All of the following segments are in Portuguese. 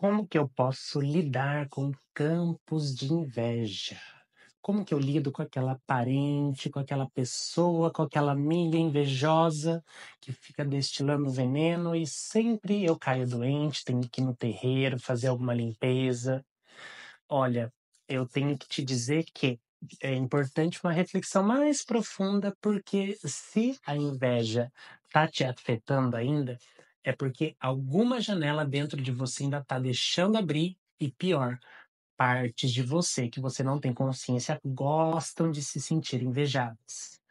Como que eu posso lidar com campos de inveja? Como que eu lido com aquela parente, com aquela pessoa, com aquela amiga invejosa que fica destilando veneno e sempre eu caio doente, tenho que ir no terreiro, fazer alguma limpeza. Olha, eu tenho que te dizer que é importante uma reflexão mais profunda, porque se a inveja está te afetando ainda, é porque alguma janela dentro de você ainda está deixando abrir e pior, partes de você que você não tem consciência gostam de se sentir invejadas.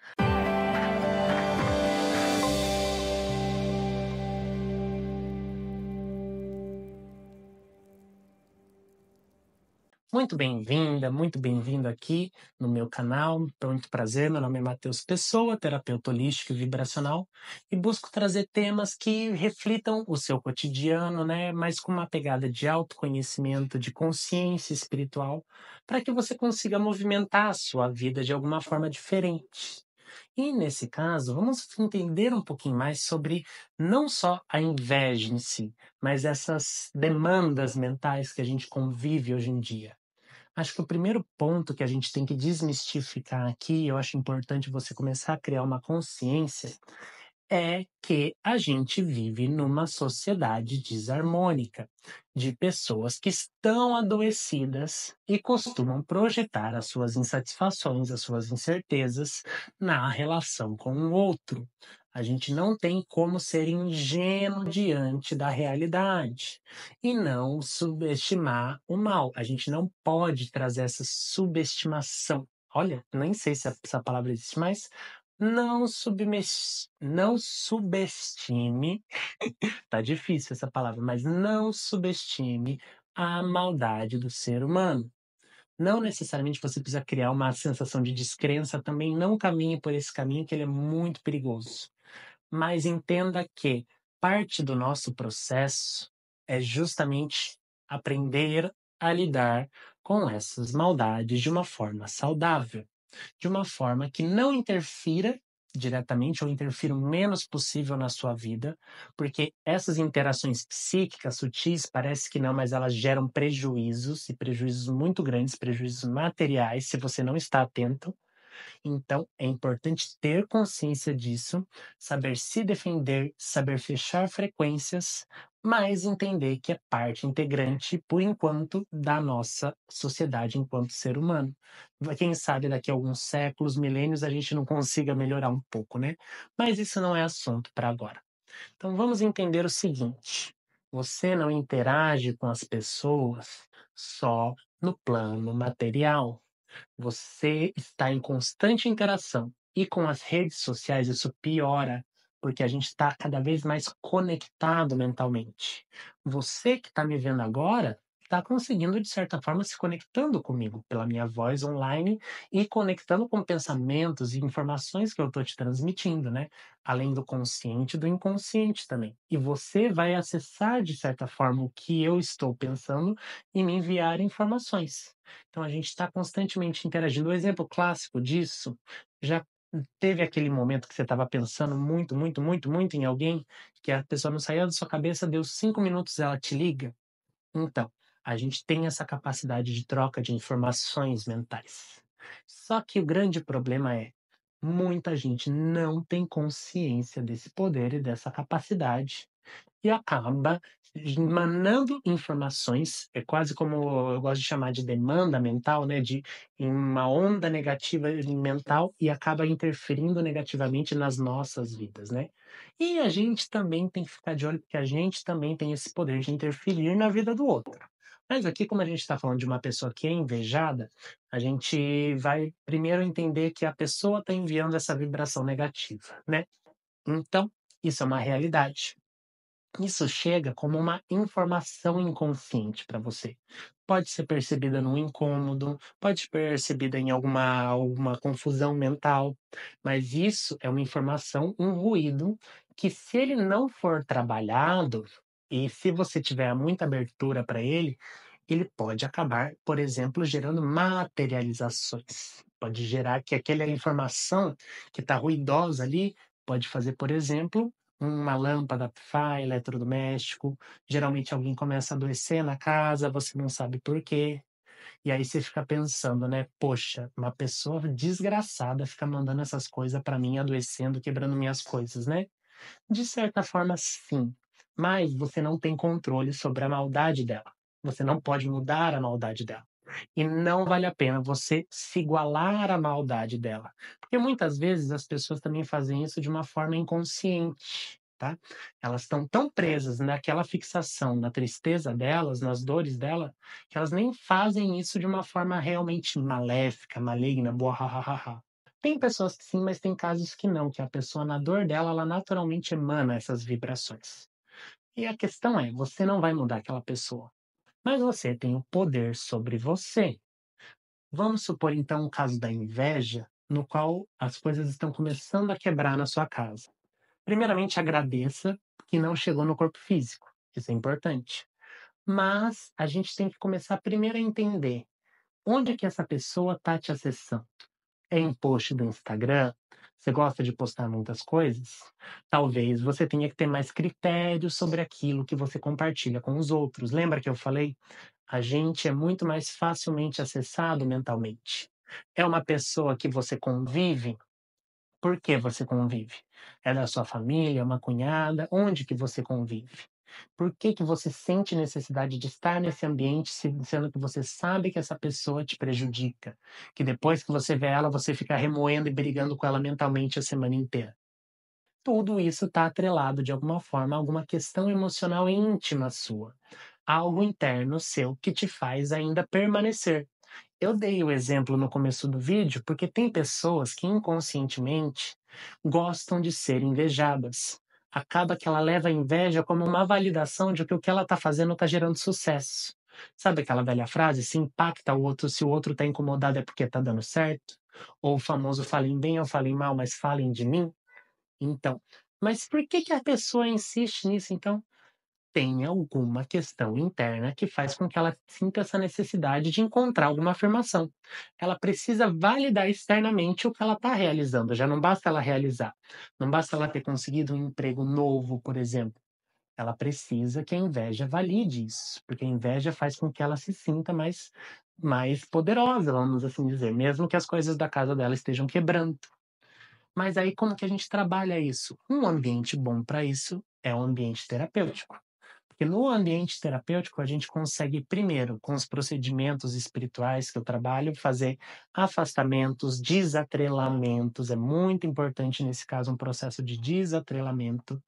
Muito bem-vinda, muito bem-vindo aqui no meu canal. Muito prazer, meu nome é Matheus Pessoa, terapeuta holístico e vibracional, e busco trazer temas que reflitam o seu cotidiano, né? Mas com uma pegada de autoconhecimento, de consciência espiritual, para que você consiga movimentar a sua vida de alguma forma diferente. E nesse caso, vamos entender um pouquinho mais sobre não só a inveja em si, mas essas demandas mentais que a gente convive hoje em dia. Acho que o primeiro ponto que a gente tem que desmistificar aqui, eu acho importante você começar a criar uma consciência, é que a gente vive numa sociedade desarmônica, de pessoas que estão adoecidas e costumam projetar as suas insatisfações, as suas incertezas na relação com o outro. A gente não tem como ser ingênuo diante da realidade e não subestimar o mal. A gente não pode trazer essa subestimação. Olha, nem sei se essa palavra existe, mas não subestime, tá difícil essa palavra, mas não subestime a maldade do ser humano. Não necessariamente você precisa criar uma sensação de descrença, também não caminhe por esse caminho que ele é muito perigoso. Mas entenda que parte do nosso processo é justamente aprender a lidar com essas maldades de uma forma saudável, de uma forma que não interfira diretamente ou interfira o menos possível na sua vida, porque essas interações psíquicas sutis parece que não, mas elas geram prejuízos e prejuízos muito grandes, prejuízos materiais, se você não está atento. Então, é importante ter consciência disso, saber se defender, saber fechar frequências, mas entender que é parte integrante, por enquanto, da nossa sociedade enquanto ser humano. Quem sabe daqui a alguns séculos, milênios, a gente não consiga melhorar um pouco, né? Mas isso não é assunto para agora. Então, vamos entender o seguinte: você não interage com as pessoas só no plano material. Você está em constante interação. E com as redes sociais isso piora, porque a gente está cada vez mais conectado mentalmente. Você que está me vendo agora, está conseguindo, de certa forma, se conectando comigo pela minha voz online e conectando com pensamentos e informações que eu estou te transmitindo, né? Além do consciente e do inconsciente também. E você vai acessar, de certa forma, o que eu estou pensando e me enviar informações. Então a gente está constantemente interagindo. O exemplo clássico disso, já teve aquele momento que você estava pensando muito, muito, muito, muito em alguém, que a pessoa não saía da sua cabeça, deu 5 minutos, ela te liga? Então, a gente tem essa capacidade de troca de informações mentais. Só que o grande problema é, muita gente não tem consciência desse poder e dessa capacidade e acaba emanando informações, é quase como eu gosto de chamar de demanda mental, né, de em uma onda negativa mental e acaba interferindo negativamente nas nossas vidas, né. E a gente também tem que ficar de olho, porque a gente também tem esse poder de interferir na vida do outro. Mas aqui, como a gente está falando de uma pessoa que é invejada, a gente vai primeiro entender que a pessoa está enviando essa vibração negativa, né. Então, isso é uma realidade. Isso chega como uma informação inconsciente para você. Pode ser percebida num incômodo, pode ser percebida em alguma confusão mental, mas isso é uma informação, um ruído, que se ele não for trabalhado, e se você tiver muita abertura para ele pode acabar, por exemplo, gerando materializações. Pode gerar que aquela informação que está ruidosa ali, pode fazer, por exemplo, uma lâmpada pifar, eletrodoméstico, geralmente alguém começa a adoecer na casa, você não sabe por quê, e aí você fica pensando, né: "Poxa, uma pessoa desgraçada fica mandando essas coisas pra mim, adoecendo, quebrando minhas coisas", né. De certa forma, sim, mas você não tem controle sobre a maldade dela. Você não pode mudar a maldade dela. E não vale a pena você se igualar à maldade dela, porque muitas vezes as pessoas também fazem isso de uma forma inconsciente, tá. Elas estão tão presas naquela fixação na tristeza delas, nas dores dela, que elas nem fazem isso de uma forma realmente maléfica, maligna, boa ha ha ha ha. Tem pessoas que sim, mas tem casos que não, que a pessoa na dor dela, ela naturalmente emana essas vibrações. E a questão é, você não vai mudar aquela pessoa, mas você tem o poder sobre você. Vamos supor então o caso da inveja, no qual as coisas estão começando a quebrar na sua casa. Primeiramente, agradeça que não chegou no corpo físico, isso é importante. Mas a gente tem que começar primeiro a entender onde é que essa pessoa está te acessando. É em post do Instagram? Você gosta de postar muitas coisas? Talvez você tenha que ter mais critério sobre aquilo que você compartilha com os outros. Lembra que eu falei? A gente é muito mais facilmente acessado mentalmente. É uma pessoa que você convive? Por que você convive? É da sua família, é uma cunhada? Onde que você convive? Por que que você sente necessidade de estar nesse ambiente, sendo que você sabe que essa pessoa te prejudica? Que depois que você vê ela, você fica remoendo e brigando com ela mentalmente a semana inteira. Tudo isso está atrelado de alguma forma a alguma questão emocional íntima sua, algo interno seu que te faz ainda permanecer. Eu dei o exemplo no começo do vídeo, porque tem pessoas que inconscientemente gostam de ser invejadas. Acaba que ela leva a inveja como uma validação de que o que ela está fazendo está gerando sucesso. Sabe aquela velha frase, se impacta o outro, se o outro está incomodado é porque está dando certo? Ou o famoso falem bem ou falem mal, mas falem de mim? Então, mas por que que a pessoa insiste nisso então? Tem alguma questão interna que faz com que ela sinta essa necessidade de encontrar alguma afirmação. Ela precisa validar externamente o que ela está realizando, já não basta ela realizar, não basta ela ter conseguido um emprego novo, por exemplo. Ela precisa que a inveja valide isso, porque a inveja faz com que ela se sinta mais poderosa, vamos assim dizer, mesmo que as coisas da casa dela estejam quebrando. Mas aí como que a gente trabalha isso? Um ambiente bom para isso é um ambiente terapêutico. Porque no ambiente terapêutico a gente consegue, primeiro, com os procedimentos espirituais que eu trabalho, fazer afastamentos, desatrelamentos. É muito importante, nesse caso, um processo de desatrelamento.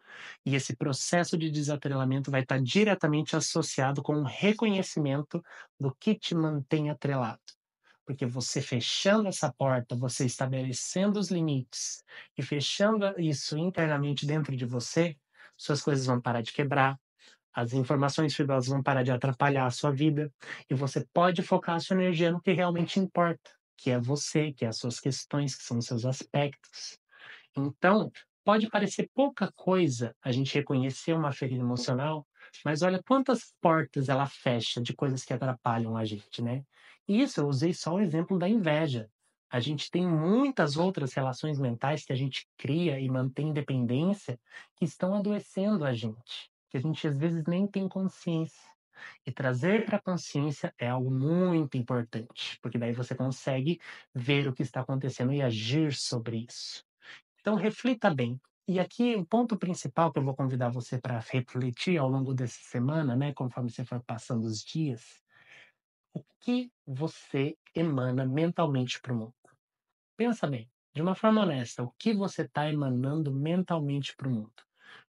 E esse processo de desatrelamento vai estar diretamente associado com o reconhecimento do que te mantém atrelado. Porque você fechando essa porta, você estabelecendo os limites e fechando isso internamente dentro de você, suas coisas vão parar de quebrar, as informações fibrosas vão parar de atrapalhar a sua vida e você pode focar a sua energia no que realmente importa, que é você, que é as suas questões, que são os seus aspectos. Então, pode parecer pouca coisa a gente reconhecer uma ferida emocional, mas olha quantas portas ela fecha de coisas que atrapalham a gente, né? E isso eu usei só o exemplo da inveja. A gente tem muitas outras relações mentais que a gente cria e mantém dependência que estão adoecendo a gente, que a gente às vezes nem tem consciência. E trazer para a consciência é algo muito importante, porque daí você consegue ver o que está acontecendo e agir sobre isso. Então reflita bem. E aqui o ponto principal que eu vou convidar você para refletir ao longo dessa semana, né, conforme você for passando os dias, o que você emana mentalmente para o mundo. Pensa bem, de uma forma honesta, o que você está emanando mentalmente para o mundo?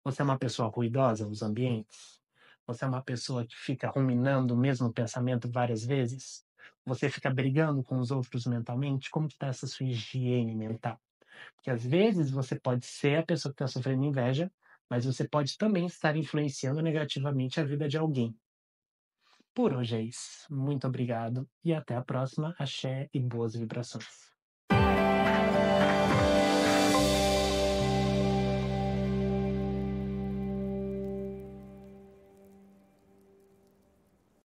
Você é uma pessoa ruidosa nos ambientes? Você é uma pessoa que fica ruminando o mesmo pensamento várias vezes? Você fica brigando com os outros mentalmente? Como está essa sua higiene mental? Que às vezes você pode ser a pessoa que está sofrendo inveja, mas você pode também estar influenciando negativamente a vida de alguém. Por hoje é isso. Muito obrigado e até a próxima. Axé e boas vibrações.